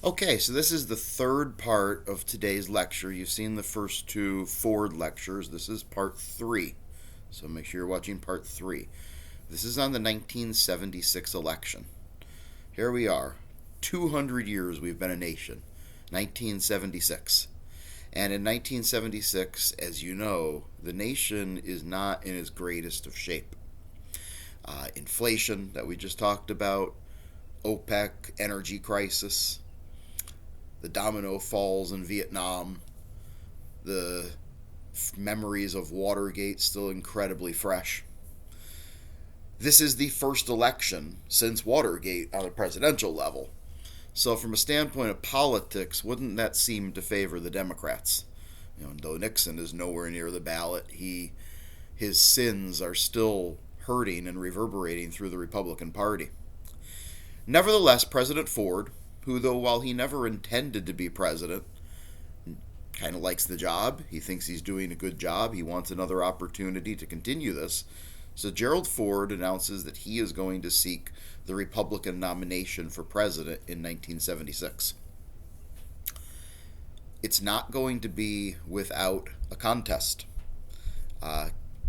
Okay, so this is the third part of today's lecture. You've seen the first two Ford lectures. This is part three. So make sure you're watching part three. This is on the 1976 election. Here we are. 200 years we've been a nation. 1976. And in 1976, as you know, the nation is not in its greatest of shape. Inflation that we just talked about, OPEC, energy crisis, the domino falls in Vietnam, the memories of Watergate still incredibly fresh. This is the first election since Watergate on a presidential level. So, from a standpoint of politics, wouldn't that seem to favor the Democrats? Though Nixon is nowhere near the ballot, his sins are still hurting and reverberating through the Republican Party. Nevertheless, President Ford, who, though while he never intended to be president, kind of likes the job. He thinks he's doing a good job. He wants another opportunity to continue this. So Gerald Ford announces that he is going to seek the Republican nomination for president in 1976. It's not going to be without a contest.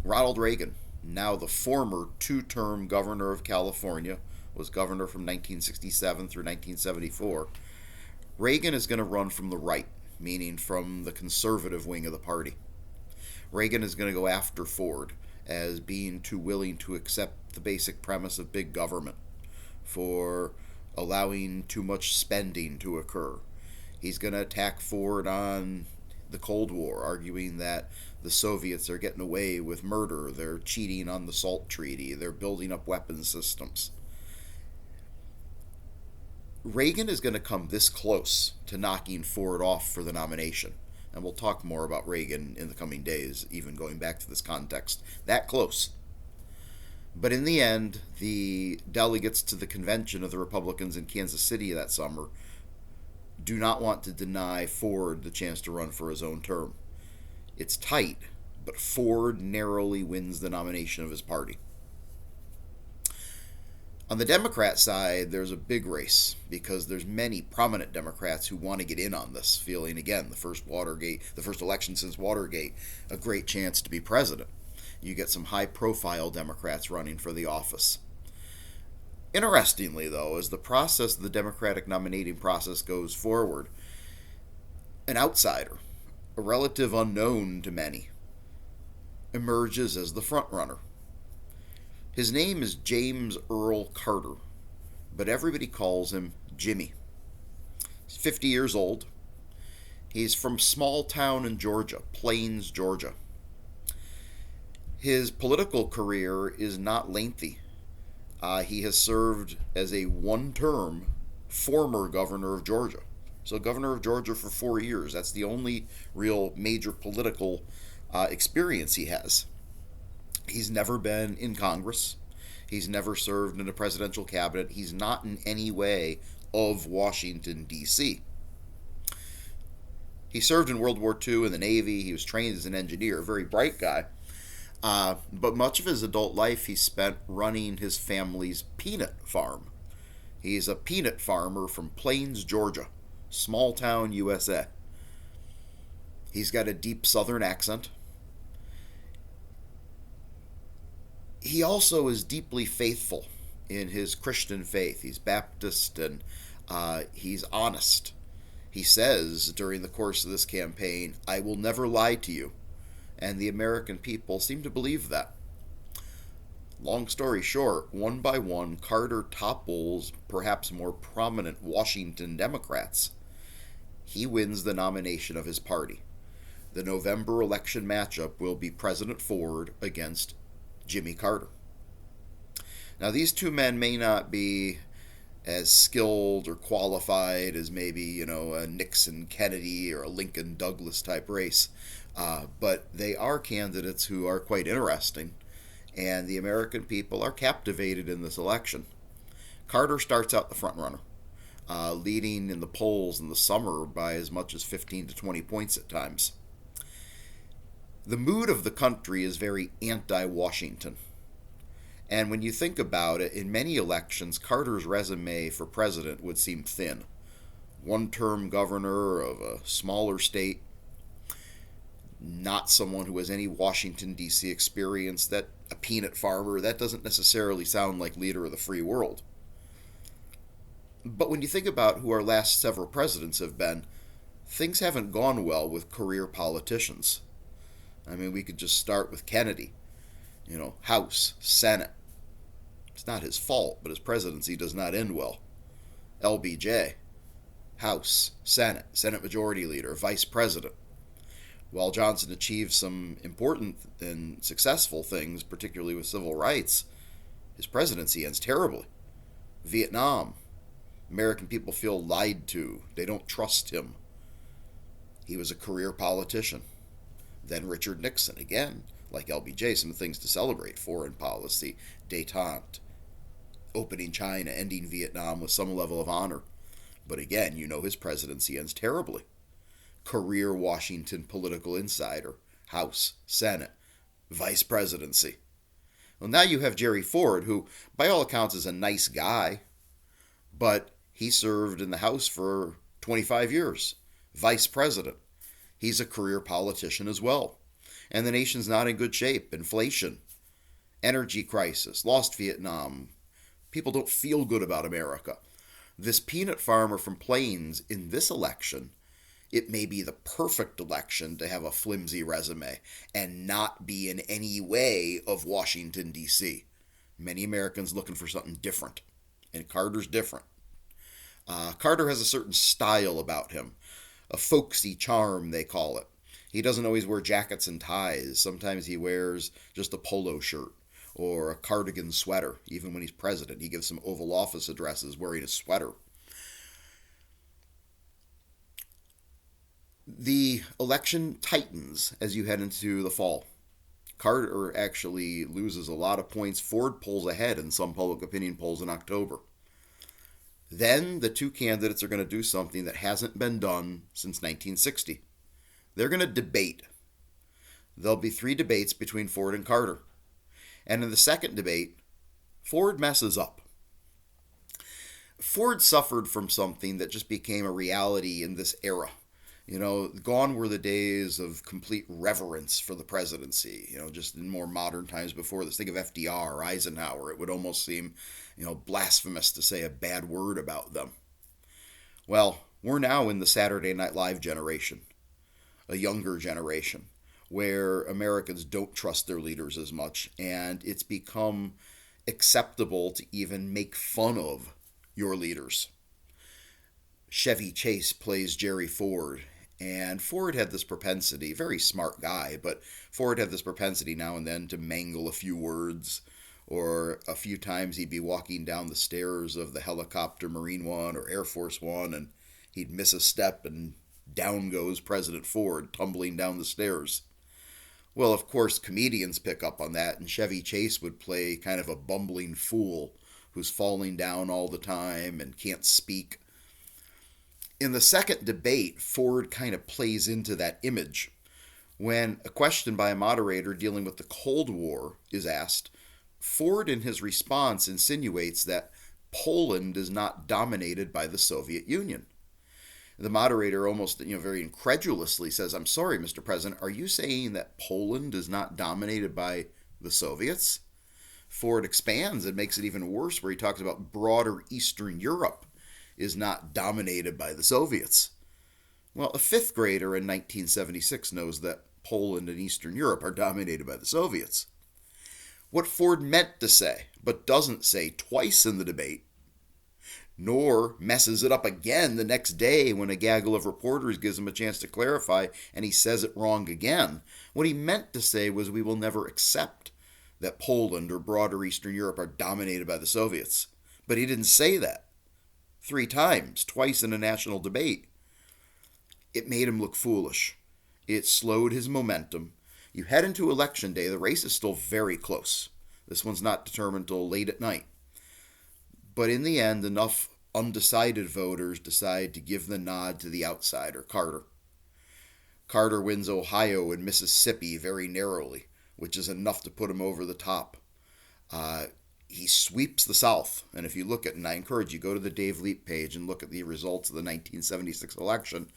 Ronald Reagan, now the former two-term governor of California, was governor from 1967 through 1974. Reagan is going to run from the right, meaning from the conservative wing of the party. Reagan is going to go after Ford as being too willing to accept the basic premise of big government, for allowing too much spending to occur. He's going to attack Ford on the Cold War, arguing that the Soviets are getting away with murder, they're cheating on the SALT Treaty, they're building up weapons systems. Reagan is going to come this close to knocking Ford off for the nomination. And we'll talk more about Reagan in the coming days, even going back to this context. That close. But in the end, the delegates to the convention of the Republicans in Kansas City that summer do not want to deny Ford the chance to run for his own term. It's tight, but Ford narrowly wins the nomination of his party. On the Democrat side, there's a big race because there's many prominent Democrats who want to get in on this, feeling again the first election since Watergate, a great chance to be president. You get some high-profile Democrats running for the office. Interestingly, though, as the Democratic nominating process goes forward, an outsider, a relative unknown to many, emerges as the frontrunner. His name is James Earl Carter, but everybody calls him Jimmy. He's 50 years old. He's from small town in Georgia, Plains, Georgia. His political career is not lengthy. He has served as a one-term former governor of Georgia. So governor of Georgia for 4 years. That's the only real major political experience he has. He's never been in Congress. He's never served in a presidential cabinet. He's not in any way of Washington, D.C. He served in World War II in the Navy. He was trained as an engineer, a very bright guy. But much of his adult life he spent running his family's peanut farm. He's a peanut farmer from Plains, Georgia, small town, USA. He's got a deep southern accent. He also is deeply faithful in his Christian faith. He's Baptist and he's honest. He says during the course of this campaign, "I will never lie to you." And the American people seem to believe that. Long story short, one by one, Carter topples perhaps more prominent Washington Democrats. He wins the nomination of his party. The November election matchup will be President Ford against Jimmy Carter. Now, these two men may not be as skilled or qualified as maybe, a Nixon Kennedy or a Lincoln Douglas type race, but they are candidates who are quite interesting, and the American people are captivated in this election. Carter starts out the front runner, leading in the polls in the summer by as much as 15 to 20 points at times. The mood of the country is very anti-Washington. And when you think about it, in many elections, Carter's resume for president would seem thin. one-term governor of a smaller state, not someone who has any Washington, D.C. experience, that a peanut farmer, that doesn't necessarily sound like leader of the free world. But when you think about who our last several presidents have been, things haven't gone well with career politicians. I mean, we could just start with Kennedy. House, Senate. It's not his fault, but his presidency does not end well. LBJ, House, Senate Majority Leader, Vice President. While Johnson achieved some important and successful things, particularly with civil rights, his presidency ends terribly. Vietnam, American people feel lied to. They don't trust him. He was a career politician. Then Richard Nixon, again, like LBJ, some things to celebrate: foreign policy, détente, opening China, ending Vietnam with some level of honor. But again, his presidency ends terribly. Career Washington political insider, House, Senate, Vice Presidency. Well, now you have Jerry Ford, who, by all accounts, is a nice guy, but he served in the House for 25 years. Vice President. He's a career politician as well. And the nation's not in good shape. Inflation, energy crisis, lost Vietnam. People don't feel good about America. This peanut farmer from Plains, in this election, it may be the perfect election to have a flimsy resume and not be in any way of Washington, D.C. Many Americans looking for something different. And Carter's different. Carter has a certain style about him. A folksy charm, they call it. He doesn't always wear jackets and ties. Sometimes he wears just a polo shirt or a cardigan sweater. Even when he's president, he gives some Oval Office addresses wearing a sweater. The election tightens as you head into the fall. Carter actually loses a lot of points. Ford pulls ahead in some public opinion polls in October. Then the two candidates are going to do something that hasn't been done since 1960. They're going to debate. There'll be 3 debates between Ford and Carter. And in the second debate, Ford messes up. Ford suffered from something that just became a reality in this era. Gone were the days of complete reverence for the presidency, just in more modern times before this. Think of FDR or Eisenhower. It would almost seem, blasphemous to say a bad word about them. Well, we're now in the Saturday Night Live generation, a younger generation, where Americans don't trust their leaders as much, and it's become acceptable to even make fun of your leaders. Chevy Chase plays Jerry Ford, and Ford had this propensity, very smart guy, but Ford had this propensity now and then to mangle a few words, or a few times he'd be walking down the stairs of the helicopter Marine One or Air Force One, and he'd miss a step, and down goes President Ford, tumbling down the stairs. Well, of course, comedians pick up on that, and Chevy Chase would play kind of a bumbling fool who's falling down all the time and can't speak. In the second debate, Ford kind of plays into that image. When a question by a moderator dealing with the Cold War is asked, Ford in his response insinuates that Poland is not dominated by the Soviet Union. The moderator almost, very incredulously says, "I'm sorry, Mr. President, are you saying that Poland is not dominated by the Soviets?" Ford expands and makes it even worse, where he talks about broader Eastern Europe is not dominated by the Soviets. Well, a 5th grader in 1976 knows that Poland and Eastern Europe are dominated by the Soviets. What Ford meant to say, but doesn't say twice in the debate, nor messes it up again the next day when a gaggle of reporters gives him a chance to clarify and he says it wrong again. What he meant to say was, we will never accept that Poland or broader Eastern Europe are dominated by the Soviets. But he didn't say that 3 times, twice in a national debate. It made him look foolish. It slowed his momentum. You head into Election Day, the race is still very close. This one's not determined till late at night. But in the end, enough undecided voters decide to give the nod to the outsider, Carter. Carter wins Ohio and Mississippi very narrowly, which is enough to put him over the top. he sweeps the South. And if you look at, and I encourage you, go to the Dave Leap page and look at the results of the 1976 election,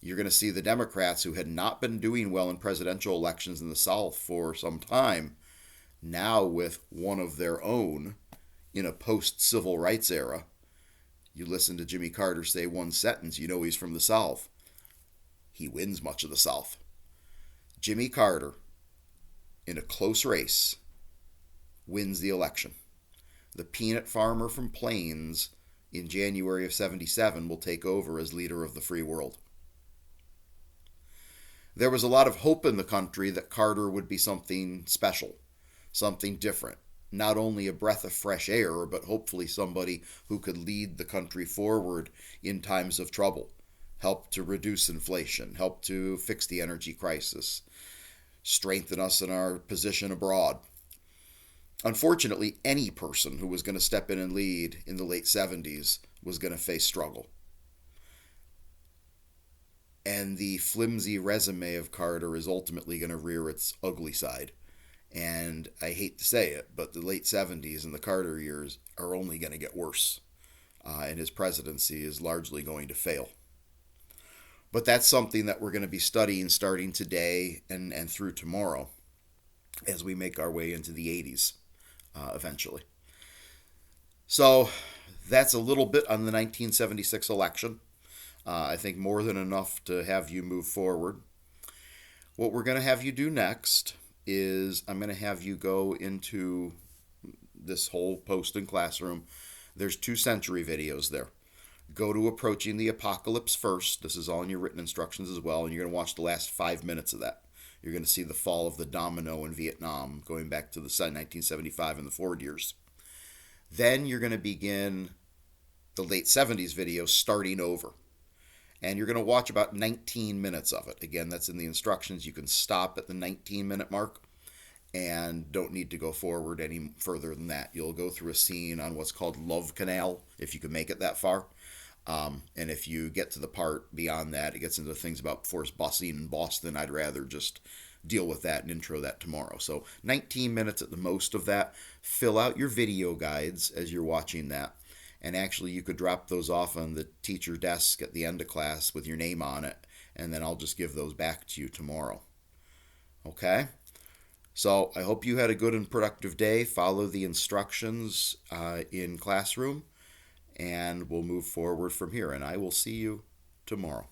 you're going to see the Democrats, who had not been doing well in presidential elections in the South for some time, now with one of their own in a post-civil rights era. You listen to Jimmy Carter say one sentence, you know he's from the South. He wins much of the South. Jimmy Carter, in a close race, wins the election. The peanut farmer from Plains in January of 77 will take over as leader of the free world. There was a lot of hope in the country that Carter would be something special, something different. Not only a breath of fresh air, but hopefully somebody who could lead the country forward in times of trouble, help to reduce inflation, help to fix the energy crisis, strengthen us in our position abroad. Unfortunately, any person who was going to step in and lead in the late 70s was going to face struggle. And the flimsy resume of Carter is ultimately going to rear its ugly side. And I hate to say it, but the late 70s and the Carter years are only going to get worse. And his presidency is largely going to fail. But that's something that we're going to be studying starting today and through tomorrow as we make our way into the 80s eventually. So that's a little bit on the 1976 election. I think more than enough to have you move forward. What we're going to have you do next is I'm going to have you go into this whole post in Classroom. There's 2 century videos there. Go to Approaching the Apocalypse first. This is all in your written instructions as well, and you're going to watch the last 5 minutes of that. You're going to see the fall of the domino in Vietnam, going back to the 1975 and the Ford years. Then you're going to begin the late 70s video, Starting Over. And you're going to watch about 19 minutes of it. Again, that's in the instructions. You can stop at the 19-minute mark and don't need to go forward any further than that. You'll go through a scene on what's called Love Canal, if you can make it that far. And if you get to the part beyond that, it gets into things about forced busing in Boston. I'd rather just deal with that and intro that tomorrow. So 19 minutes at the most of that. Fill out your video guides as you're watching that. And actually, you could drop those off on the teacher desk at the end of class with your name on it, and then I'll just give those back to you tomorrow. Okay? So I hope you had a good and productive day. Follow the instructions in Classroom, and we'll move forward from here. And I will see you tomorrow.